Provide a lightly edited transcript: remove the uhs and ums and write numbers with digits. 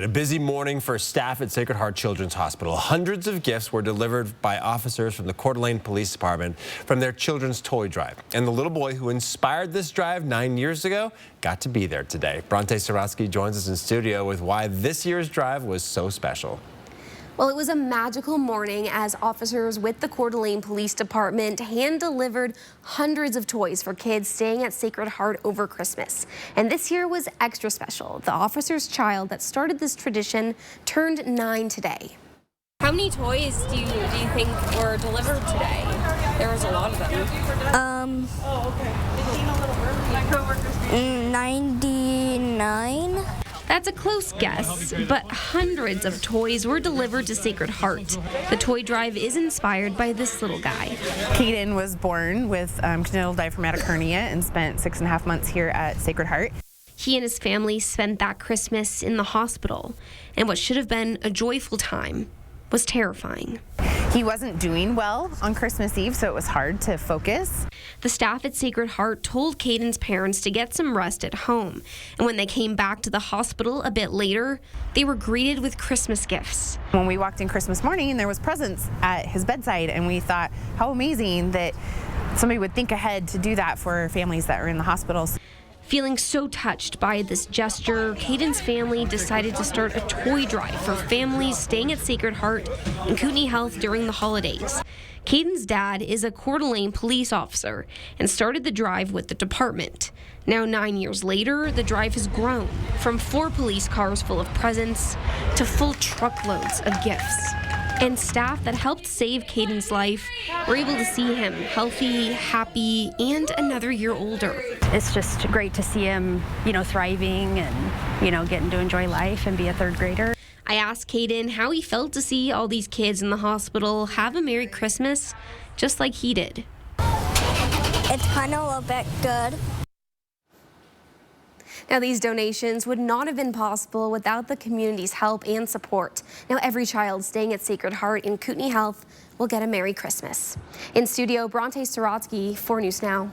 A busy morning for staff at Sacred Heart Children's Hospital. Hundreds of gifts were delivered by officers from the Coeur-dalene Police Department from their children's toy drive. And the little boy who inspired this drive 9 years ago got to be there today. Bronte Sorotsky joins us in studio with why this year's drive was so special. Well, it was a magical morning as officers with the Coeur-dalene Police Department hand-delivered hundreds of toys for kids staying at Sacred Heart over Christmas. And this year was extra special. The officer's child that started this tradition turned 9 today. How many toys do you think were delivered today? There was a lot of them. 99. That's a close guess, but hundreds of toys were delivered to Sacred Heart. The toy drive is inspired by this little guy. Caiden was born with congenital diaphragmatic hernia and spent 6.5 months here at Sacred Heart. He and his family spent that Christmas in the hospital, and what should have been a joyful time was terrifying. He wasn't doing well on Christmas Eve, so it was hard to focus. The staff at Sacred Heart told Caiden's parents to get some rest at home, and when they came back to the hospital a bit later, they were greeted with Christmas gifts. When we walked in Christmas morning, there was presents at his bedside, and we thought, how amazing that somebody would think ahead to do that for families that are in the hospitals. Feeling so touched by this gesture, Caiden's family decided to start a toy drive for families staying at Sacred Heart and Kootenai Health during the holidays. Caiden's dad is a Coeur-dalene police officer and started the drive with the department. Now 9 years later, the drive has grown from 4 police cars full of presents to full truckloads of gifts. And staff that helped save Caiden's life were able to see him healthy, happy, and another year older. It's just great to see him, thriving and, getting to enjoy life and be a 3rd grader. I asked Caiden how he felt to see all these kids in the hospital have a Merry Christmas just like he did. It's kind of a little bit good. Now, these donations would not have been possible without the community's help and support. Now, every child staying at Sacred Heart in Kootenai Health will get a Merry Christmas. In studio, Bronte Sorotsky, 4 News Now.